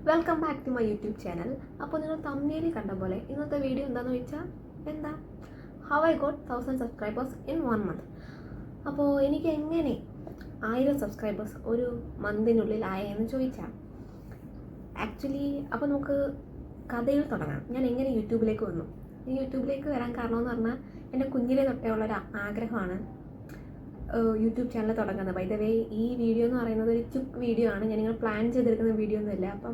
Welcome back to my YouTube channel. അപ്പോൾ നിങ്ങൾ തമ്മിൽ കണ്ട പോലെ ഇന്നത്തെ വീഡിയോ എന്താണെന്ന് വെച്ചാൽ how I got 1000 subscribers in 1 month. അപ്പോൾ എനിക്ക് എങ്ങനെ 1000 സബ്സ്ക്രൈബേഴ്സ് ഒരു മന്തിനുള്ളിൽ ആയെന്ന് ചോദിച്ചാൽ ആക്ച്വലി അപ്പോൾ നമുക്ക് കഥയിൽ തുടങ്ങാം. ഞാൻ എങ്ങനെ യൂട്യൂബിലേക്ക് വന്നു. ഈ യൂട്യൂബിലേക്ക് വരാൻ കാരണമെന്ന് പറഞ്ഞാൽ എൻ്റെ കുഞ്ഞിലെ തൊട്ടേ ഉള്ളൊരു ആഗ്രഹമാണ് യൂട്യൂബ് ചാനൽ തുടങ്ങുന്നത്. ബൈ ദ വേ ഈ വീഡിയോ എന്ന് പറയുന്നത് ഒരു ക്വിക്ക് വീഡിയോ ആണ്. ഞാനിങ്ങനെ പ്ലാൻ ചെയ്തെടുക്കുന്ന വീഡിയോ ഒന്നുമില്ല. അപ്പം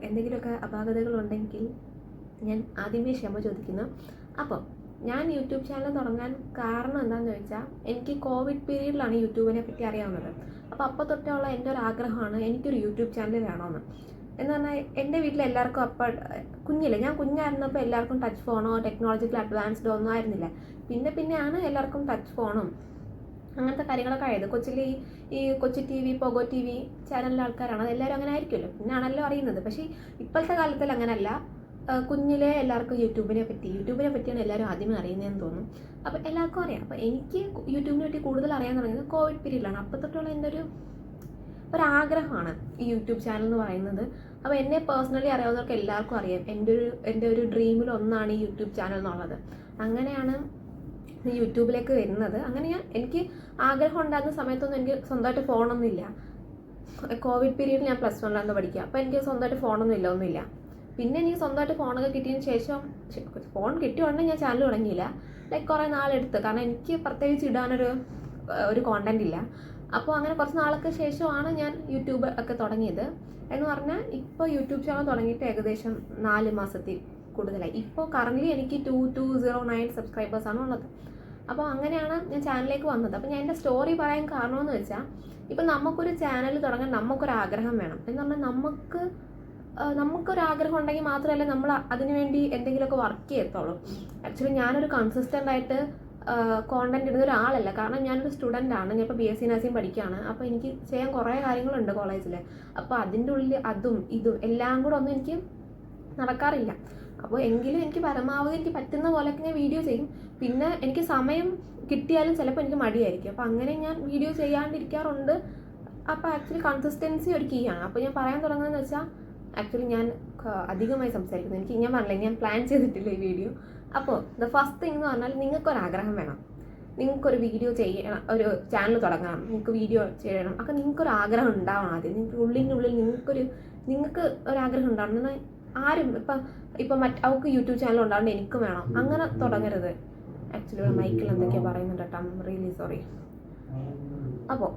എന്തെങ്കിലുമൊക്കെ അപാകതകളുണ്ടെങ്കിൽ ഞാൻ ആദ്യമേ ക്ഷമ ചോദിക്കുന്നു. അപ്പോൾ ഞാൻ യൂട്യൂബ് ചാനൽ തുടങ്ങാൻ കാരണം എന്താണെന്ന് ചോദിച്ചാൽ എനിക്ക് കോവിഡ് പീരീഡിലാണ് യൂട്യൂബിനെ പറ്റി അറിയാവുന്നത്. അപ്പോൾ തൊട്ടേ ഉള്ള എൻ്റെ ഒരു ആഗ്രഹമാണ് എനിക്കൊരു യൂട്യൂബ് ചാനൽ വേണമെന്ന്. എന്ന് പറഞ്ഞാൽ എൻ്റെ വീട്ടിൽ എല്ലാവർക്കും ഞാൻ കുഞ്ഞായിരുന്നപ്പോൾ എല്ലാവർക്കും ടച്ച് ഫോണോ ടെക്നോളജിക്കൽ അഡ്വാൻസ്ഡോ ഒന്നും ആയിരുന്നില്ല. പിന്നെയാണ് എല്ലാവർക്കും ടച്ച് ഫോണും അങ്ങനത്തെ കാര്യങ്ങളൊക്കെ ആയത്. ഈ കൊച്ചി TV, പോഗോ TV ചാനലിലെ ആൾക്കാരാണ്, അതെല്ലാവരും അങ്ങനെ ആയിരിക്കുമല്ലോ, പിന്നാണല്ലോ അറിയുന്നത്. പക്ഷേ ഇപ്പോഴത്തെ കാലത്തിൽ അങ്ങനെയല്ല. കുഞ്ഞിലെ എല്ലാവർക്കും യൂട്യൂബിനെ പറ്റിയാണ് എല്ലാവരും ആദ്യമേ അറിയുന്നതെന്ന് തോന്നും. അപ്പോൾ എല്ലാവർക്കും അറിയാം. അപ്പോൾ എനിക്ക് യൂട്യൂബിനെ പറ്റി കൂടുതൽ അറിയാൻ തുടങ്ങിയത് കോവിഡ് പീരീഡിലാണ്. അപ്പോൾ തൊട്ടുള്ള എൻ്റെ ഒരാഗ്രഹമാണ് ഈ യൂട്യൂബ് ചാനൽ എന്ന് പറയുന്നത്. അപ്പോൾ എന്നെ പേഴ്സണലി അറിയാവുന്നവർക്ക് എല്ലാവർക്കും അറിയാം എൻ്റെ ഒരു ഡ്രീമിൽ ഒന്നാണ് ഈ യൂട്യൂബ് ചാനൽ എന്നുള്ളത്. അങ്ങനെയാണ് യൂട്യൂബിലേക്ക് വരുന്നത്. അങ്ങനെ എനിക്ക് ആഗ്രഹം ഉണ്ടാകുന്ന സമയത്തൊന്നും എനിക്ക് സ്വന്തമായിട്ട് ഫോണൊന്നുമില്ല. കോവിഡ് പീരീഡിൽ ഞാൻ +1 പഠിക്കുക. അപ്പോൾ എനിക്ക് സ്വന്തമായിട്ട് ഒന്നുമില്ല. പിന്നെ എനിക്ക് സ്വന്തമായിട്ട് ഫോണൊക്കെ കിട്ടിയതിന് ശേഷം ഫോൺ കിട്ടിയുണ്ടെങ്കിൽ ഞാൻ ചാനൽ തുടങ്ങിയില്ല. കുറേ നാളെടുത്ത്, കാരണം എനിക്ക് പ്രത്യേകിച്ച് ഇടാനൊരു കോണ്ടന്റ് ഇല്ല. അപ്പോൾ അങ്ങനെ കുറച്ച് നാൾക്ക് ശേഷമാണ് ഞാൻ യൂട്യൂബ് ഒക്കെ തുടങ്ങിയത്. എന്ന് പറഞ്ഞാൽ ഇപ്പോൾ യൂട്യൂബ് ചാനൽ തുടങ്ങിയിട്ട് ഏകദേശം 4 മാസത്തിൽ കൂടുതലായി. ഇപ്പോൾ കറൻ്റ്ലി എനിക്ക് 2209 സബ്സ്ക്രൈബേഴ്സാണ് ഉള്ളത്. അപ്പോൾ അങ്ങനെയാണ് ഞാൻ ചാനലിലേക്ക് വന്നത്. അപ്പോൾ ഞാൻ എൻ്റെ സ്റ്റോറി പറയാൻ കാരണമെന്ന് വെച്ചാൽ, ഇപ്പം നമുക്കൊരു ചാനൽ തുടങ്ങാൻ നമുക്കൊരാഗ്രഹം വേണം. എന്ന് പറഞ്ഞാൽ നമുക്കൊരാഗ്രഹം ഉണ്ടെങ്കിൽ മാത്രമല്ല നമ്മൾ അതിനുവേണ്ടി എന്തെങ്കിലുമൊക്കെ വർക്ക് ചെയ്യത്തുള്ളൂ. ആക്ച്വലി ഞാനൊരു കൺസിസ്റ്റൻ്റ് ആയിട്ട് കോണ്ടന്റ് ഇടുന്ന ഒരാളല്ല. കാരണം ഞാനൊരു സ്റ്റുഡൻ്റ് ആണ്. ഞാനിപ്പോൾ BSc നഴ്സിംഗ് പഠിക്കുകയാണ്. അപ്പോൾ എനിക്ക് ചെയ്യാൻ കുറേ കാര്യങ്ങളുണ്ട് കോളേജിൽ. അപ്പോൾ അതിൻ്റെ ഉള്ളിൽ അതും ഇതും എല്ലാം കൂടെ ഒന്നും എനിക്ക് നടക്കാറില്ല. അപ്പോൾ എങ്കിലും എനിക്ക് പരമാവധി എനിക്ക് പറ്റുന്ന പോലെയൊക്കെ ഞാൻ വീഡിയോ ചെയ്യും. പിന്നെ എനിക്ക് സമയം കിട്ടിയാലും ചിലപ്പോൾ എനിക്ക് മടിയായിരിക്കും. അപ്പോൾ അങ്ങനെ ഞാൻ വീഡിയോ ചെയ്യാണ്ടിരിക്കാറുണ്ട്. അപ്പോൾ ആക്ച്വലി കൺസിസ്റ്റൻസി ഒരു കീ ആണ്. അപ്പോൾ ഞാൻ പറയാൻ തുടങ്ങുന്നതെന്ന് വെച്ചാൽ, ആക്ച്വലി ഞാൻ അധികമായി സംസാരിക്കുന്നു. ഞാൻ പറഞ്ഞില്ല, ഞാൻ പ്ലാൻ ചെയ്തിട്ടില്ല ഈ വീഡിയോ. അപ്പോൾ ദ ഫസ്റ്റ് തിങ് എന്ന് പറഞ്ഞാൽ നിങ്ങൾക്കൊരാഗ്രഹം വേണം. നിങ്ങൾക്കൊരു വീഡിയോ ചെയ്യണം, ഒരു ചാനൽ തുടങ്ങണം, നിങ്ങൾക്ക് വീഡിയോ ചെയ്യണം. അപ്പോൾ നിങ്ങൾക്കൊരു ആഗ്രഹം ഉണ്ടാവണം. ആദ്യം നിങ്ങൾക്ക് ഉള്ളിനുള്ളിൽ നിങ്ങൾക്ക് ഒരാഗ്രഹം ഉണ്ടാവണം. എന്നാൽ ആരും ഇപ്പം അവർക്ക് യൂട്യൂബ് ചാനൽ ഉണ്ടാവേണ്ട എനിക്ക് വേണം അങ്ങനെ തുടങ്ങരുത്. ആക്ച്വലി ഇവിടെ മൈക്കിൽ എന്തൊക്കെയാണ് പറയുന്നുണ്ട് കേട്ടോ, റിയലി സോറി. അപ്പോൾ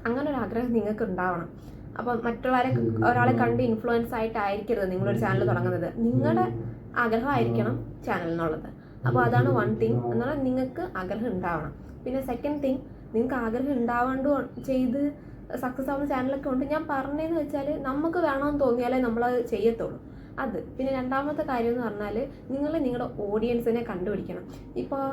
അങ്ങനെ ഒരു ആഗ്രഹം നിങ്ങൾക്ക് ഉണ്ടാവണം. അപ്പോൾ ഒരാളെ കണ്ട് ഇൻഫ്ലുവൻസ് ആയിട്ടായിരിക്കരുത് നിങ്ങളൊരു ചാനൽ തുടങ്ങുന്നത്. നിങ്ങളുടെ ആഗ്രഹമായിരിക്കണം ചാനൽ എന്നുള്ളത്. അപ്പോൾ അതാണ് 1 തിങ്. എന്നാൽ നിങ്ങൾക്ക് ആഗ്രഹം ഉണ്ടാവണം. പിന്നെ സെക്കൻഡ് തിങ്, നിങ്ങൾക്ക് ആഗ്രഹം ഉണ്ടാവാണ്ട് ചെയ്ത് സക്സസ് ആവുന്ന ചാനലൊക്കെ ഉണ്ട്. ഞാൻ പറഞ്ഞതെന്ന് വെച്ചാൽ, നമുക്ക് വേണമെന്ന് തോന്നിയാലേ നമ്മളത് ചെയ്യത്തുള്ളൂ. അത് പിന്നെ രണ്ടാമത്തെ കാര്യം എന്ന് പറഞ്ഞാൽ, നിങ്ങളുടെ ഓഡിയൻസിനെ കണ്ടുപിടിക്കണം. ഇപ്പോൾ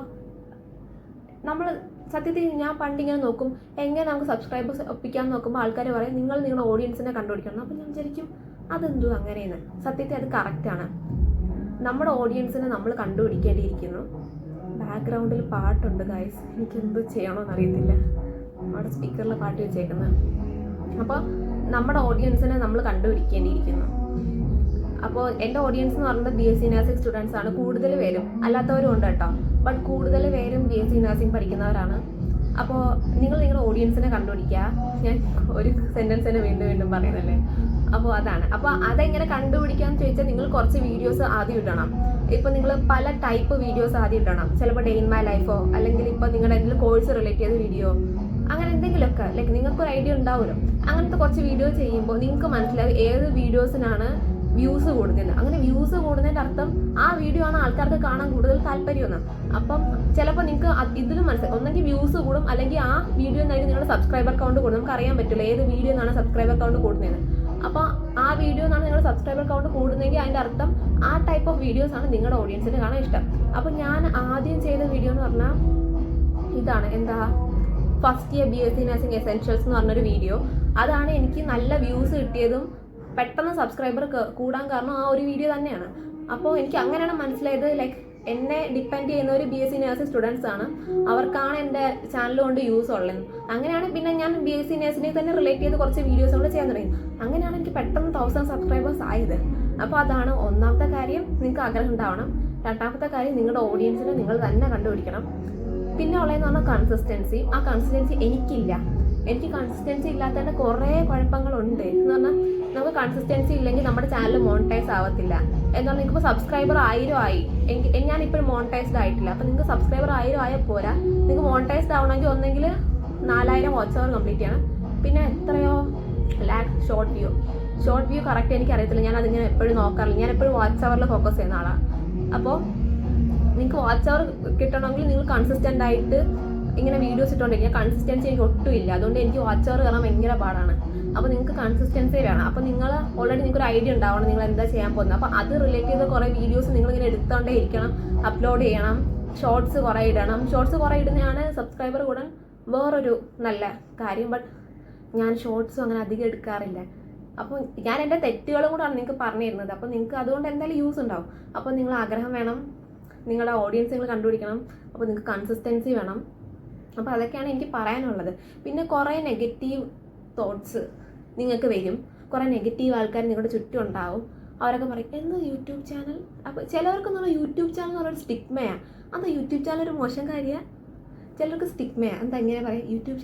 നമ്മൾ സത്യത്തിൽ ഞാൻ പണ്ടിങ്ങനെ നോക്കും, എങ്ങനെ നമുക്ക് സബ്സ്ക്രൈബേഴ്സ് ഒപ്പിക്കാൻ നോക്കുമ്പോൾ ആൾക്കാർ പറയും നിങ്ങളുടെ ഓഡിയൻസിനെ കണ്ടുപിടിക്കണം. അപ്പോൾ ഞാൻ വിചാരിക്കും അതെന്തോ അങ്ങനെയെന്ന്. സത്യത്തിൽ അത് കറക്റ്റാണ്. നമ്മുടെ ഓഡിയൻസിനെ നമ്മൾ കണ്ടുപിടിക്കേണ്ടിയിരിക്കുന്നു. ബാക്ക്ഗ്രൗണ്ടിൽ പാട്ടുണ്ട് ഗൈസ്, എനിക്ക് എന്ത് ചെയ്യണമെന്ന് അറിയത്തില്ല. അവിടെ സ്പീക്കറിൽ പാട്ട് വെച്ചേക്കുന്നത്. അപ്പോൾ നമ്മുടെ ഓഡിയൻസിനെ നമ്മൾ കണ്ടുപിടിക്കേണ്ടിയിരിക്കുന്നു. അപ്പോൾ എൻ്റെ ഓഡിയൻസ് എന്ന് പറയുന്നത് BSc നഴ്സിംഗ് സ്റ്റുഡൻസ് ആണ്. കൂടുതൽ പേരും, അല്ലാത്തവരും ഉണ്ട് കേട്ടോ, ബട്ട് കൂടുതൽ പേരും BSc നഴ്സിംഗ് പഠിക്കുന്നവരാണ്. അപ്പോൾ നിങ്ങളുടെ ഓഡിയൻസിനെ കണ്ടുപിടിക്കുക. ഞാൻ ഒരു സെൻറ്റൻസ് തന്നെ വീണ്ടും പറയുന്നല്ലേ. അപ്പോൾ അതാണ്. അപ്പോൾ അതെങ്ങനെ കണ്ടുപിടിക്കാമെന്ന് ചോദിച്ചാൽ, നിങ്ങൾ കുറച്ച് വീഡിയോസ് ആദ്യം ഇടണം. ഇപ്പോൾ നിങ്ങൾ പല ടൈപ്പ് വീഡിയോസ് ആദ്യം ഇടണം. ചിലപ്പോൾ ഡേ ഇൻ മൈ ലൈഫോ, അല്ലെങ്കിൽ ഇപ്പോൾ നിങ്ങളുടെ എന്തെങ്കിലും കോഴ്സ് റിലേറ്റ് ചെയ്ത വീഡിയോ, അങ്ങനെ എന്തെങ്കിലുമൊക്കെ നിങ്ങൾക്കൊരു ഐഡിയ ഉണ്ടാവുമല്ലോ. അങ്ങനത്തെ കുറച്ച് വീഡിയോ ചെയ്യുമ്പോൾ നിങ്ങൾക്ക് മനസ്സിലാവും ഏത് വീഡിയോസിനാണ് വ്യൂസ് കൂടുന്നത്. അങ്ങനെ വ്യൂസ് കൂടുന്നതിൻ്റെ അർത്ഥം ആ വീഡിയോ ആണ് ആൾക്കാർക്ക് കാണാൻ കൂടുതൽ താല്പര്യമെന്ന്. അപ്പം ചിലപ്പോൾ നിങ്ങൾക്ക് ഇതിലും മനസ്സിലാവും, ഒന്നെങ്കിൽ വ്യൂസ് കൂടും, അല്ലെങ്കിൽ ആ വീഡിയോ എന്നായിരിക്കും നിങ്ങളുടെ സബ്സ്ക്രൈബർ കൗണ്ട് കൂടും. നമുക്ക് അറിയാൻ പറ്റില്ല ഏത് വീഡിയോ എന്നാണ് സബ്സ്ക്രൈബർ കൗണ്ട് കൂടുന്നതെന്ന്. അപ്പോൾ ആ വീഡിയോ എന്നാണ് നിങ്ങളുടെ സബ്സ്ക്രൈബർ കൗണ്ട് കൂടുന്നതെങ്കിൽ അതിൻ്റെ അർത്ഥം ആ ടൈപ്പ് ഓഫ് വീഡിയോസ് ആണ് നിങ്ങളുടെ ഓഡിയൻസിന് കാണാൻ ഇഷ്ടം. അപ്പോൾ ഞാൻ ആദ്യം ചെയ്ത വീഡിയോ എന്ന് പറഞ്ഞാൽ ഇതാണ്, first year BSc nursing essentials എന്ന് പറഞ്ഞൊരു വീഡിയോ. അതാണ് എനിക്ക് നല്ല വ്യൂസ് കിട്ടിയതും പെട്ടെന്ന് സബ്സ്ക്രൈബർ കൂടാൻ കാരണം ആ ഒരു വീഡിയോ തന്നെയാണ്. അപ്പോൾ എനിക്ക് അങ്ങനെയാണ് മനസ്സിലായത്, എന്നെ ഡിപ്പെൻഡ് ചെയ്യുന്നവർ BSc നഴ്സിംഗ് സ്റ്റുഡൻസ് ആണ്. അവർക്കാണ് എൻ്റെ ചാനൽ കൊണ്ട് യൂസ് ഉള്ളത്. അങ്ങനെയാണ് പിന്നെ ഞാൻ BSc നഴ്സിനെ തന്നെ റിലേറ്റ് ചെയ്ത് കുറച്ച് വീഡിയോസ് കൂടെ ചെയ്യാൻ തുടങ്ങി. അങ്ങനെയാണ് എനിക്ക് പെട്ടെന്ന് 1000 സബ്സ്ക്രൈബേഴ്സ് ആയത്. അപ്പോൾ അതാണ് ഒന്നാമത്തെ കാര്യം, നിങ്ങൾക്ക് ആഗ്രഹം ഉണ്ടാവണം. രണ്ടാമത്തെ കാര്യം, നിങ്ങളുടെ ഓഡിയൻസിനെ നിങ്ങൾ തന്നെ കണ്ടുപിടിക്കണം. പിന്നെ ഉള്ളതെന്ന് പറഞ്ഞാൽ കൺസിസ്റ്റൻസി. ആ കൺസിസ്റ്റൻസി എനിക്കില്ല. എനിക്ക് കൺസിസ്റ്റൻസി ഇല്ലാത്തതിൻ്റെ കുറേ കുഴപ്പങ്ങളുണ്ട്. എന്ന് പറഞ്ഞാൽ നമുക്ക് കൺസിസ്റ്റൻസി ഇല്ലെങ്കിൽ നമ്മുടെ ചാനൽ മോണിറ്റൈസ് ആവത്തില്ല. എന്നാൽ നിങ്ങൾക്കിപ്പോൾ സബ്സ്ക്രൈബർ 1000 ആയി, ഞാനിപ്പോഴും മോണിറ്റൈസ്ഡ് ആയിട്ടില്ല. അപ്പോൾ നിങ്ങൾക്ക് സബ്സ്ക്രൈബർ 1000 ആയാൽ പോരാ, നിങ്ങൾക്ക് മോണിറ്റൈസ്ഡ് ആവണമെങ്കിൽ ഒന്നെങ്കിൽ 4000 വാച്ച് അവർ കംപ്ലീറ്റ് ചെയ്യണം, പിന്നെ എത്രയോ ലാക്ക് ഷോർട്ട് വ്യൂ കറക്റ്റ് എനിക്കറിയത്തില്ല, ഞാൻ അതിങ്ങനെ എപ്പോഴും നോക്കാറില്ല. ഞാൻ എപ്പോഴും വാച്ച് അവറിൽ ഫോക്കസ് ചെയ്യുന്ന ആളാണ്. അപ്പോൾ നിങ്ങൾക്ക് വാച്ച് അവർ കിട്ടണമെങ്കിൽ നിങ്ങൾ കൺസിസ്റ്റൻ്റ് ആയിട്ട് ഇങ്ങനെ വീഡിയോസ് ഇട്ടുകൊണ്ടിരിക്കുക. കൺസിസ്റ്റൻസി എനിക്ക് ഒട്ടും ഇല്ല, അതുകൊണ്ട് എനിക്ക് വാച്ച് അവർ കയറാൻ ഭയങ്കര പാടാണ്. അപ്പോൾ നിങ്ങൾക്ക് കൺസിസ്റ്റൻസി വേണം. അപ്പോൾ നിങ്ങൾ ഓൾറെഡി നിങ്ങൾക്കൊരു ഐഡിയ ഉണ്ടാവണം നിങ്ങൾ എന്താ ചെയ്യാൻ പോകുന്നത്. അപ്പോൾ അത് റിലേറ്റ് ചെയ്ത കുറേ വീഡിയോസ് നിങ്ങളിങ്ങനെ എടുത്തോണ്ടേ ഇരിക്കണം, അപ്ലോഡ് ചെയ്യണം, ഷോർട്സ് കുറേ ഇടണം. ഷോർട്സ് കുറേ ഇടുന്നതാണ് സബ്സ്ക്രൈബർ കൂടാൻ വേറൊരു നല്ല കാര്യം. ബട്ട് ഞാൻ ഷോർട്സും അങ്ങനെ അധികം എടുക്കാറില്ല. അപ്പോൾ ഞാൻ എൻ്റെ തെറ്റുകളും കൂടാണ് നിങ്ങൾക്ക് പറഞ്ഞു തരുന്നത്. അപ്പോൾ നിങ്ങൾക്ക് അതുകൊണ്ട് എന്തായാലും യൂസ് ഉണ്ടാവും. അപ്പോൾ നിങ്ങൾ ആഗ്രഹം വേണം, നിങ്ങളുടെ ഓഡിയൻസ് നിങ്ങൾ കണ്ടുപിടിക്കണം, അപ്പോൾ നിങ്ങൾക്ക് കൺസിസ്റ്റൻസി വേണം. അപ്പോൾ അതൊക്കെയാണ് എനിക്ക് പറയാനുള്ളത്. പിന്നെ കുറേ നെഗറ്റീവ് തോട്ട്സ് നിങ്ങൾക്ക് വരും, കുറേ നെഗറ്റീവ് ആൾക്കാർ നിങ്ങളുടെ ചുറ്റും ഉണ്ടാവും. അവരൊക്കെ പറയും എന്താ യൂട്യൂബ് ചാനൽ. അപ്പോൾ ചിലവർക്കെന്ന് പറഞ്ഞാൽ യൂട്യൂബ് ചാനൽ എന്ന് പറഞ്ഞൊരു സ്റ്റിഗ്മയാണ്. അത് യൂട്യൂബ് ചാനൽ ഒരു മോശം കാര്യമാണ്. ചിലർക്ക് സ്റ്റിഗ്മയാണ്. എന്താ ഇങ്ങനെ പറയാം, യൂട്യൂബ്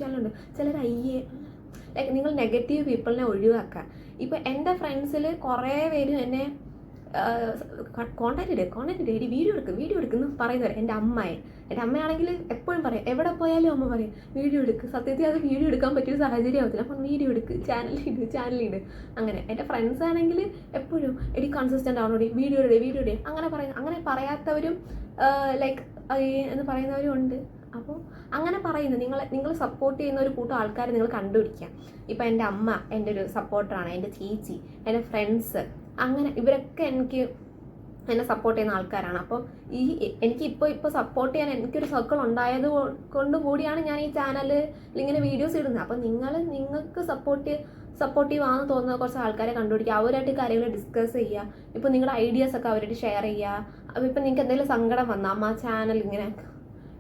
ചാനലുണ്ട്. ചിലർ ലൈക്ക് നിങ്ങൾ നെഗറ്റീവ് പീപ്പിളിനെ ഒഴിവാക്കുക. ഇപ്പോൾ എൻ്റെ ഫ്രണ്ട്സിൽ കുറേ പേര് എന്നെ കോണ്ടാക്ട് ചെയ്ത് വീഡിയോ എടുക്കുന്നു പറയുന്നവരെ. എൻ്റെ അമ്മയാണെങ്കിൽ എപ്പോഴും പറയും, എവിടെ പോയാലും അമ്മ പറയും വീഡിയോ എടുക്ക്. സത്യത്തിൽ അത് വീഡിയോ എടുക്കാൻ പറ്റിയൊരു സാഹചര്യം ആവത്തില്ല. അപ്പം വീഡിയോ എടുക്ക്, ചാനലിട്. അങ്ങനെ എൻ്റെ ഫ്രണ്ട്സ് ആണെങ്കിൽ എപ്പോഴും എടി കൺസിസ്റ്റൻ്റ് ആവണോടി, വീഡിയോ ഇടേ അങ്ങനെ പറയാത്തവരും ലൈക്ക് എന്ന് പറയുന്നവരും ഉണ്ട്. അപ്പോൾ അങ്ങനെ പറയുന്നത് നിങ്ങൾ സപ്പോർട്ട് ചെയ്യുന്ന ഒരു കൂട്ടം ആൾക്കാരെ നിങ്ങൾ കണ്ടുപിടിക്കുക. ഇപ്പോൾ എൻ്റെ അമ്മ എൻ്റെ ഒരു സപ്പോർട്ടറാണ്, എൻ്റെ ചേച്ചി, എൻ്റെ ഫ്രണ്ട്സ്, അങ്ങനെ ഇവരൊക്കെ എന്നെ സപ്പോർട്ട് ചെയ്യുന്ന ആൾക്കാരാണ്. അപ്പം എനിക്കിപ്പോൾ സപ്പോർട്ട് ചെയ്യാൻ എനിക്കൊരു സർക്കിൾ ഉണ്ടായത് കൊണ്ട് കൂടിയാണ് ഞാൻ ഈ ചാനലിൽ ഇങ്ങനെ വീഡിയോസ് ഇടുന്നത്. അപ്പം നിങ്ങൾക്ക് സപ്പോർട്ടീവ് ആണെന്ന് തോന്നുന്ന കുറച്ച് ആൾക്കാരെ കണ്ടുപിടിക്കുക, അവരായിട്ട് കാര്യങ്ങൾ ഡിസ്കസ് ചെയ്യുക. ഇപ്പോൾ നിങ്ങളുടെ ഐഡിയാസ് ഒക്കെ അവരായിട്ട് ഷെയർ ചെയ്യുക. അപ്പോൾ ഇപ്പം നിങ്ങൾക്ക് എന്തെങ്കിലും സങ്കടം വന്നാൽ അമ്മ ചാനൽ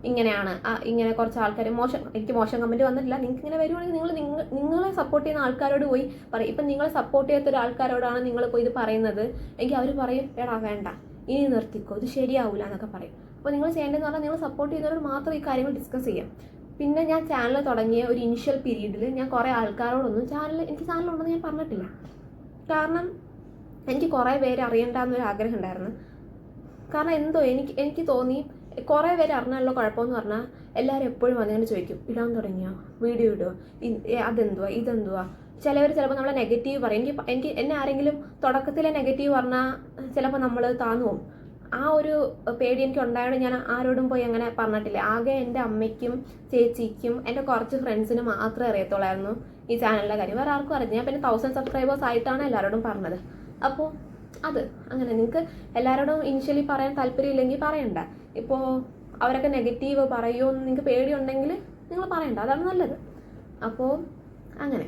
ഇങ്ങനെയാണ്, ഇങ്ങനെ കുറച്ച് ആൾക്കാർ എനിക്ക് മോശം കമൻറ്റ് വന്നിട്ടില്ല, നിങ്ങൾക്ക് ഇങ്ങനെ വരുവാണെങ്കിൽ നിങ്ങളെ സപ്പോർട്ട് ചെയ്യുന്ന ആൾക്കാരോട് പോയി പറയും. ഇപ്പം നിങ്ങളെ സപ്പോർട്ട് ചെയ്യാത്ത ഒരാൾക്കാരോടാണ് നിങ്ങൾ പോയി ഇത് പറയുന്നത് എങ്കിൽ അവർ പറയും എടാ വേണ്ട, ഇനി നിർത്തിക്കോ, ഇത് ശരിയാവില്ല എന്നൊക്കെ പറയും. അപ്പോൾ നിങ്ങൾ ചെയ്യേണ്ടതെന്ന് പറഞ്ഞാൽ നിങ്ങൾ സപ്പോർട്ട് ചെയ്യുന്നവരോട് മാത്രം ഈ കാര്യങ്ങൾ ഡിസ്കസ് ചെയ്യാം. പിന്നെ ഞാൻ ചാനൽ തുടങ്ങിയ ഒരു ഇനിഷ്യൽ പീരീഡിൽ ഞാൻ കുറേ ആൾക്കാരോടൊന്നും എനിക്ക് ചാനലുണ്ടെന്ന് ഞാൻ പറഞ്ഞിട്ടില്ല. കാരണം എനിക്ക് കുറേ പേര് അറിയണ്ടെന്നൊരു ആഗ്രഹം ഉണ്ടായിരുന്നു. കാരണം എന്തോ എനിക്ക് തോന്നി കുറേ പേര് അറിഞ്ഞാലുള്ള കുഴപ്പമെന്ന് പറഞ്ഞാൽ എല്ലാവരും എപ്പോഴും വന്നിങ്ങനെ ചോദിക്കും, ഇടാൻ തുടങ്ങിയോ, വീഡിയോ ഇടുമോ, ഇതെന്തുവാ. ചിലപ്പോൾ നമ്മളെ നെഗറ്റീവ് പറയും. എന്നെ ആരെങ്കിലും തുടക്കത്തിലെ നെഗറ്റീവ് പറഞ്ഞാൽ ചിലപ്പോൾ നമ്മൾ താന്നു പോകും. ആ ഒരു പേടി എനിക്ക് ഉണ്ടായതുകൊണ്ട് ഞാൻ ആരോടും പോയി അങ്ങനെ പറഞ്ഞിട്ടില്ല. ആകെ എൻ്റെ അമ്മയ്ക്കും ചേച്ചിക്കും എൻ്റെ കുറച്ച് ഫ്രണ്ട്സിനും മാത്രമേ അറിയത്തുള്ളായിരുന്നു ഈ ചാനലിൻ്റെ കാര്യം. വേറെ ആർക്കും അറിയാം. ഞാൻ പിന്നെ 1000 സബ്സ്ക്രൈബേഴ്സ് ആയിട്ടാണ് എല്ലാവരോടും പറഞ്ഞത്. അപ്പോൾ അത് അങ്ങനെ നിങ്ങൾക്ക് എല്ലാവരോടും ഇനിഷ്യലി പറയാൻ താല്പര്യമില്ലെങ്കിൽ പറയണ്ട. ഇപ്പോൾ അവരൊക്കെ നെഗറ്റീവ് പറയുമോ എന്ന് നിങ്ങൾക്ക് പേടിയുണ്ടെങ്കിൽ നിങ്ങൾ പറയണ്ട, അതാണ് നല്ലത്. അപ്പോൾ അങ്ങനെ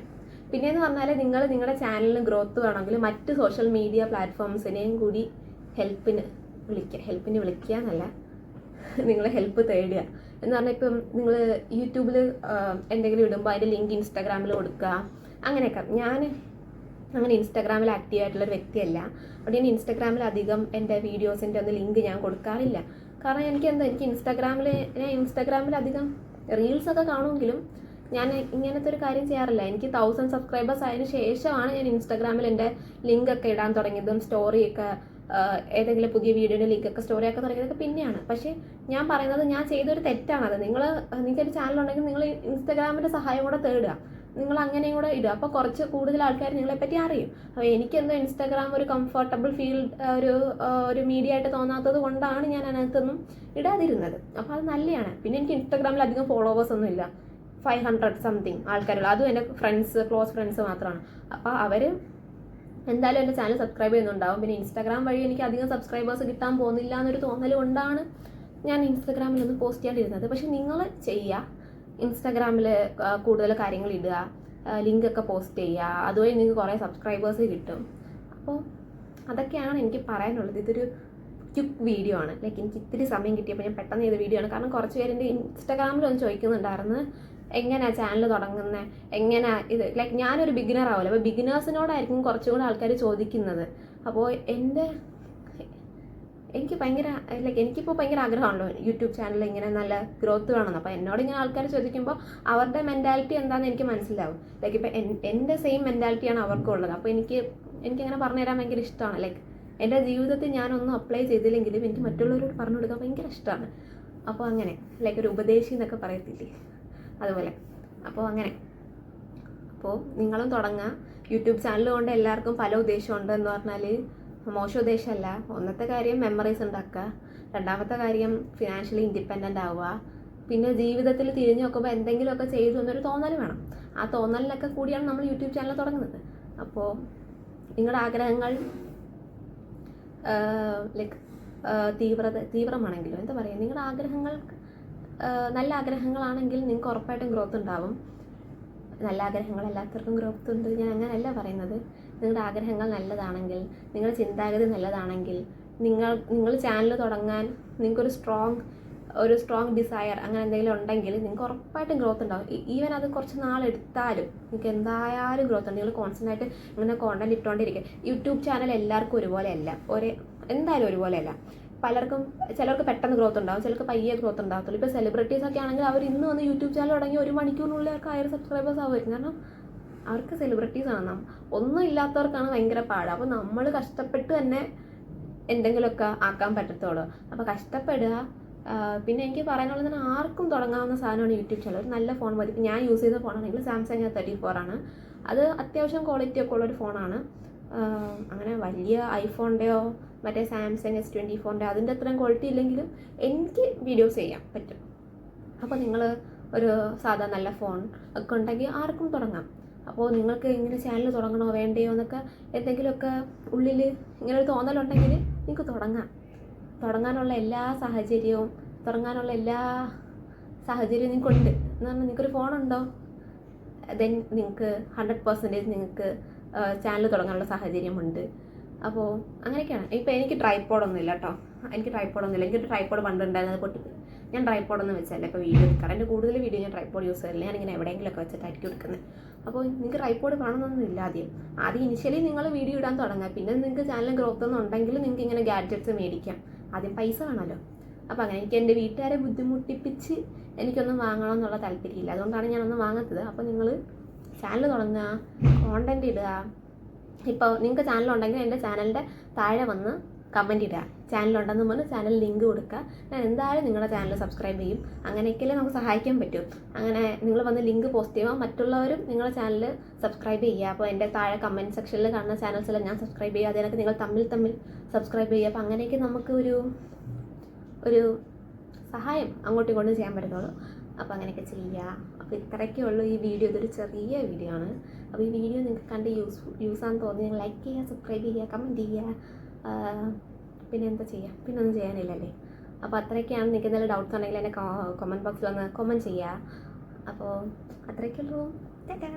പിന്നെയെന്ന് പറഞ്ഞാൽ നിങ്ങളുടെ ചാനലിന് ഗ്രോത്ത് വേണമെങ്കിൽ മറ്റ് സോഷ്യൽ മീഡിയ പ്ലാറ്റ്ഫോംസിനെയും കൂടി ഹെൽപ്പിന് വിളിക്കുക എന്നല്ല, നിങ്ങൾ ഹെൽപ്പ് തേടുക എന്ന് പറഞ്ഞാൽ ഇപ്പം നിങ്ങൾ യൂട്യൂബിൽ എന്തെങ്കിലും ഇടുമ്പോൾ അതിൻ്റെ ലിങ്ക് ഇൻസ്റ്റാഗ്രാമിൽ കൊടുക്കുക, അങ്ങനെയൊക്കെ. ഞാൻ അങ്ങനെ ഇൻസ്റ്റാഗ്രാമിൽ ആക്റ്റീവായിട്ടുള്ളൊരു വ്യക്തിയല്ല. അവിടെ ഞാൻ ഇൻസ്റ്റാഗ്രാമിൽ അധികം എൻ്റെ വീഡിയോസിൻ്റെ ഒന്നും ലിങ്ക് ഞാൻ കൊടുക്കാറില്ല. കാരണം എനിക്ക് ഇൻസ്റ്റാഗ്രാമിൽ അധികം റീൽസൊക്കെ കാണുമെങ്കിലും ഞാൻ ഇങ്ങനത്തെ ഒരു കാര്യം ചെയ്യാറില്ല. എനിക്ക് 1000 സബ്സ്ക്രൈബേഴ്സ് ആയതിനു ശേഷമാണ് ഞാൻ ഇൻസ്റ്റാഗ്രാമിൽ എൻ്റെ ലിങ്കൊക്കെ ഇടാൻ തുടങ്ങിയതും സ്റ്റോറിയൊക്കെ ഏതെങ്കിലും പുതിയ വീഡിയോയുടെ ലിങ്കൊക്കെ സ്റ്റോറിയൊക്കെ തുടങ്ങിയതൊക്കെ പിന്നെയാണ്. പക്ഷേ ഞാൻ പറയുന്നത് ഞാൻ ചെയ്തൊരു തെറ്റാണത്. നിങ്ങൾക്കൊരു ചാനലുണ്ടെങ്കിൽ നിങ്ങൾ ഇൻസ്റ്റാഗ്രാമിൻ്റെ സഹായം കൂടെ തേടുക, നിങ്ങൾ അങ്ങനെയും കൂടെ ഇടുക. അപ്പോൾ കുറച്ച് കൂടുതൽ ആൾക്കാർ നിങ്ങളെപ്പറ്റി അറിയും. അപ്പോൾ എനിക്കെന്തോ ഇൻസ്റ്റാഗ്രാം ഒരു കംഫർട്ടബിൾ ഒരു മീഡിയ ആയിട്ട് തോന്നാത്തത് കൊണ്ടാണ് ഞാൻ അതിനകത്തൊന്നും ഇടാതിരുന്നത്. അപ്പോൾ അത് നല്ലതാണ്. പിന്നെ എനിക്ക് ഇൻസ്റ്റാഗ്രാമിൽ അധികം ഫോളോവേഴ്സ് ഒന്നും ഇല്ല, 500 സംതിങ് ആൾക്കാരുള്ള, അതും എൻ്റെ ക്ലോസ് ഫ്രണ്ട്സ് മാത്രമാണ്. അപ്പോൾ അവർ എന്തായാലും എൻ്റെ ചാനൽ സബ്സ്ക്രൈബ് ചെയ്യുന്നുണ്ടാവും. പിന്നെ ഇൻസ്റ്റാഗ്രാം വഴി എനിക്ക് അധികം സബ്സ്ക്രൈബേഴ്സ് കിട്ടാൻ പോകുന്നില്ല എന്നൊരു തോന്നൽ കൊണ്ടാണ് ഞാൻ ഇൻസ്റ്റാഗ്രാമിലൊന്നും പോസ്റ്റ് ചെയ്യാണ്ടിരുന്നത്. പക്ഷെ നിങ്ങൾ ചെയ്യുക, ഇൻസ്റ്റാഗ്രാമിൽ കൂടുതൽ കാര്യങ്ങൾ ഇടുക, ലിങ്കൊക്കെ പോസ്റ്റ് ചെയ്യുക, അതുവഴി നിങ്ങൾക്ക് കുറേ സബ്സ്ക്രൈബേഴ്സ് കിട്ടും. അപ്പോൾ അതൊക്കെയാണ് എനിക്ക് പറയാനുള്ളത്. ഇതൊരു ക്വിക്ക് വീഡിയോ ആണ്. ലൈക്ക് എനിക്ക് ഇത്തിരി സമയം കിട്ടിയപ്പോൾ ഞാൻ പെട്ടെന്ന് ചെയ്ത വീഡിയോ ആണ്. കാരണം കുറച്ച് പേര് എൻ്റെ ഇൻസ്റ്റാഗ്രാമിൽ ഒന്ന് ചോദിക്കുന്നുണ്ടായിരുന്നു എങ്ങനെയാണ് ചാനൽ തുടങ്ങുന്നത്, എങ്ങനെയാണ് ഇത്. ലൈക്ക് ഞാനൊരു ബിഗിനർ ആവുമല്ലോ, അപ്പോൾ ബിഗിനേഴ്സിനോടായിരിക്കും കുറച്ചും കൂടെ ആൾക്കാർ ചോദിക്കുന്നത്. അപ്പോൾ എനിക്ക് ഭയങ്കര ലൈക്ക് എനിക്കിപ്പോൾ ഭയങ്കര ആഗ്രഹമാണല്ലോ യൂട്യൂബ് ചാനൽ ഇങ്ങനെ നല്ല ഗ്രോത്ത് വേണമെന്ന്. അപ്പോൾ എന്നോട് ഇങ്ങനെ ആൾക്കാർ ചോദിക്കുമ്പോൾ അവരുടെ മെൻറ്റാലിറ്റി എന്താണെന്ന് എനിക്ക് മനസ്സിലാവും. ലൈക്ക് ഇപ്പോൾ എൻ്റെ സെയിം മെൻറ്റാലിറ്റിയാണ് അവർക്കും ഉള്ളത്. അപ്പോൾ എനിക്കങ്ങനെ പറഞ്ഞു തരാൻ ഭയങ്കര ഇഷ്ടമാണ്. ലൈക്ക് എൻ്റെ ജീവിതത്തിൽ ഞാനൊന്നും അപ്ലൈ ചെയ്തില്ലെങ്കിലും എനിക്ക് മറ്റുള്ളവരോട് പറഞ്ഞു കൊടുക്കാൻ ഭയങ്കര ഇഷ്ടമാണ്. അപ്പോൾ അങ്ങനെ ലൈക്ക് ഒരു ഉപദേശി എന്നൊക്കെ പറയത്തില്ലേ, അതുപോലെ. അപ്പോൾ നിങ്ങളും തുടങ്ങുക. യൂട്യൂബ് ചാനൽ കൊണ്ട് എല്ലാവർക്കും പല ഉദ്ദേശമുണ്ട് എന്ന് പറഞ്ഞാൽ മോശം ഉദ്ദേശമല്ല. ഒന്നത്തെ കാര്യം മെമ്മറീസ് ഉണ്ടാക്കുക, രണ്ടാമത്തെ കാര്യം ഫിനാൻഷ്യലി ഇൻഡിപെൻഡൻ്റ് ആവുക, പിന്നെ ജീവിതത്തിൽ തിരിഞ്ഞു നോക്കുമ്പോൾ എന്തെങ്കിലുമൊക്കെ ചെയ്തു എന്നൊരു തോന്നൽ വേണം. ആ തോന്നലിനൊക്കെ കൂടിയാണ് നമ്മൾ യൂട്യൂബ് ചാനൽ തുടങ്ങുന്നത്. അപ്പോൾ നിങ്ങളുടെ ആഗ്രഹങ്ങൾ ലൈക്ക് തീവ്രമാണെങ്കിലും എന്താ പറയുക, നിങ്ങളുടെ ആഗ്രഹങ്ങൾ നല്ല ആഗ്രഹങ്ങളാണെങ്കിൽ നിങ്ങൾക്ക് ഉറപ്പായിട്ടും ഗ്രോത്ത് ഉണ്ടാവും. നല്ല ആഗ്രഹങ്ങൾ എല്ലാവർക്കും ഗ്രോത്ത് ഉണ്ട്, ഞാൻ അങ്ങനെയല്ല പറയുന്നത്. നിങ്ങളുടെ ആഗ്രഹങ്ങൾ നല്ലതാണെങ്കിൽ, നിങ്ങളുടെ ചിന്താഗതി നല്ലതാണെങ്കിൽ, നിങ്ങൾ ചാനൽ തുടങ്ങാൻ നിങ്ങൾക്കൊരു സ്ട്രോങ് ഡിസയർ അങ്ങനെ എന്തെങ്കിലും ഉണ്ടെങ്കിൽ നിങ്ങൾക്ക് ഉറപ്പായിട്ടും ഗ്രോത്ത് ഉണ്ടാവും. ഈവൻ അത് കുറച്ച് നാളെടുത്താലും നിങ്ങൾക്ക് എന്തായാലും ഗ്രോത്ത് ഉണ്ട്. നിങ്ങൾ കോൺസ്റ്റൻ്റ് ആയിട്ട് ഇങ്ങനെ കോണ്ടന്റ് ഇട്ടുകൊണ്ടിരിക്കുക. യൂട്യൂബ് ചാനൽ എല്ലാവർക്കും ഒരുപോലെയല്ല, എന്തായാലും ഒരുപോലെയല്ല. ചിലർക്ക് പെട്ടെന്ന് ഗ്രോത്ത് ഉണ്ടാവും, ചിലർക്ക് പയ്യെ ഗ്രോത്ത് ഉണ്ടാകത്തുള്ളൂ. ഇപ്പോൾ സെലിബ്രിറ്റീസ് ഒക്കെ ആണെങ്കിൽ അവർ ഇന്ന് വന്ന് യൂട്യൂബ് ചാനൽ തുടങ്ങി 1 മണിക്കൂറിനുള്ളിൽ അവർക്ക് 1000 സബ്സ്ക്രൈബേഴ്സ് ആവുമായിരിക്കും. കാരണം അവർക്ക് സെലിബ്രിറ്റീസ് ആണ്. ഒന്നും ഇല്ലാത്തവർക്കാണ് ഭയങ്കര പാട്. അപ്പോൾ നമ്മൾ കഷ്ടപ്പെട്ട് തന്നെ എന്തെങ്കിലുമൊക്കെ ആക്കാൻ പറ്റത്തുള്ളൂ. അപ്പോൾ കഷ്ടപ്പെടുക. പിന്നെ എനിക്ക് പറയാനുള്ളത് തന്നെ ആർക്കും തുടങ്ങാവുന്ന സാധനമാണ് യൂട്യൂബ് ചാനൽ. ഒരു നല്ല ഫോൺ മതി. ഇപ്പോൾ ഞാൻ യൂസ് ചെയ്ത ഫോണാണെങ്കിൽ സാംസങ് 34 ആണ്. അത് അത്യാവശ്യം ക്വാളിറ്റി ഒക്കെ ഉള്ളൊരു ഫോണാണ്. അങ്ങനെ വലിയ ഐഫോണിൻ്റെയോ മറ്റേ സാംസങ് S24 അതിൻ്റെ അത്രയും ക്വാളിറ്റി ഇല്ലെങ്കിലും എനിക്ക് വീഡിയോസ് ചെയ്യാൻ പറ്റും. അപ്പോൾ നിങ്ങൾ ഒരു സാധാ നല്ല ഫോൺ ഒക്കെ ഉണ്ടെങ്കിൽ ആർക്കും തുടങ്ങാം. അപ്പോൾ നിങ്ങൾക്ക് ഇങ്ങനെ ചാനൽ തുടങ്ങണോ വേണ്ടയോ എന്നൊക്കെ എന്തെങ്കിലുമൊക്കെ ഉള്ളിൽ ഇങ്ങനെ ഒരു തോന്നലുണ്ടെങ്കിൽ നിങ്ങൾക്ക് തുടങ്ങാനുള്ള എല്ലാ സാഹചര്യവും നിങ്ങൾക്കുണ്ട്. എന്ന് പറഞ്ഞാൽ നിങ്ങൾക്കൊരു ഫോണുണ്ടോ, ദെൻ നിങ്ങൾക്ക് 100% നിങ്ങൾക്ക് ചാനൽ തുടങ്ങാനുള്ള സാഹചര്യമുണ്ട്. അപ്പോൾ അങ്ങനെയൊക്കെയാണ്. ഇപ്പോൾ എനിക്ക് ട്രൈപ്പോഡൊന്നും ഇല്ല കേട്ടോ. എനിക്കൊരു ട്രൈപ്പോഡ് പണ്ടുണ്ടായിരുന്നു, അത് പൊട്ടിപ്പോയി. ഞാൻ ട്രൈപ്പോഡൊന്നും വെച്ചല്ല ഇപ്പോൾ വീഡിയോ എടുക്കാം. എൻ്റെ കൂടുതൽ വീഡിയോ ഞാൻ ട്രൈപ്പോഡ് യൂസ് ചെയ്യില്ല. ഞാനിങ്ങനെ എവിടെയെങ്കിലുമൊക്കെ വെച്ചിട്ടായിരിക്കും എടുക്കുന്നത്. അപ്പോൾ നിങ്ങൾക്ക് ട്രൈപ്പോഡ് വേണമെന്നൊന്നും ഇല്ല. ആദ്യം ഇനിഷ്യലി നിങ്ങൾ വീഡിയോ ഇടാൻ തുടങ്ങുക. പിന്നെ നിങ്ങൾക്ക് ചാനൽ ഗ്രോത്ത് ഒന്നും ഉണ്ടെങ്കിൽ നിങ്ങൾക്ക് ഇങ്ങനെ ഗാഡ്ജറ്റ്സ് മേടിക്കാം. ആദ്യം പൈസ വേണമല്ലോ. അപ്പോൾ അങ്ങനെ എനിക്ക് എൻ്റെ വീട്ടുകാരെ ബുദ്ധിമുട്ടിപ്പിച്ച് എനിക്കൊന്നും വാങ്ങണമെന്നുള്ള താല്പര്യമില്ല. അതുകൊണ്ടാണ് ഞാനൊന്നും വാങ്ങാത്തത്. അപ്പോൾ നിങ്ങൾ ചാനൽ തുടങ്ങുക, കോണ്ടൻറ്റ് ഇടുക. ഇപ്പോൾ നിങ്ങൾക്ക് ചാനലുണ്ടെങ്കിൽ എൻ്റെ ചാനലിൻ്റെ താഴെ വന്ന് കമൻറ്റ് ഇടുക. ചാനലുണ്ടെന്ന് പറഞ്ഞ് ചാനൽ ലിങ്ക് കൊടുക്കുക. ഞാൻ എന്തായാലും നിങ്ങളുടെ ചാനൽ സബ്സ്ക്രൈബ് ചെയ്യും. അങ്ങനെയൊക്കെയല്ലേ നമുക്ക് സഹായിക്കാൻ പറ്റും. അങ്ങനെ നിങ്ങൾ വന്ന് ലിങ്ക് പോസ്റ്റ് ചെയ്യുമ്പോൾ മറ്റുള്ളവരും നിങ്ങളുടെ ചാനൽ സബ്സ്ക്രൈബ് ചെയ്യുക. അപ്പോൾ എൻ്റെ താഴെ കമൻറ്റ് സെക്ഷനിൽ കാണുന്ന ചാനൽസെല്ലാം ഞാൻ സബ്സ്ക്രൈബ് ചെയ്യുക. അതിനൊക്കെ നിങ്ങൾ തമ്മിൽ സബ്സ്ക്രൈബ് ചെയ്യുക. അപ്പോൾ അങ്ങനെയൊക്കെ നമുക്ക് ഒരു സഹായം അങ്ങോട്ടും ഇങ്ങോട്ടും ചെയ്യാൻ പറ്റുള്ളൂ. അപ്പോൾ അങ്ങനെയൊക്കെ ചെയ്യുക. അപ്പോൾ ഇത്രയൊക്കെ ഉള്ളൂ ഈ വീഡിയോ. ഇതൊരു ചെറിയ വീഡിയോ ആണ്. അപ്പോൾ ഈ വീഡിയോ നിങ്ങൾക്ക് കണ്ട് യൂസാന്ന് തോന്നി നിങ്ങൾ ലൈക്ക് ചെയ്യുക, സബ്സ്ക്രൈബ് ചെയ്യുക, കമൻറ്റ് ചെയ്യുക. പിന്നെ എന്താ ചെയ്യുക, പിന്നെ ഒന്നും ചെയ്യാനില്ലല്ലേ. അപ്പോൾ അത്രയൊക്കെയാണ്. നിങ്ങൾക്ക് എന്തെങ്കിലും ഡൗട്ട്സ് ഉണ്ടെങ്കിൽ എന്നെ കമൻറ്റ് ബോക്സിൽ ഒന്ന് കമൻറ്റ് ചെയ്യുക. അപ്പോൾ അത്രയൊക്കെ ഉള്ളൂ. ടാറ്റാ.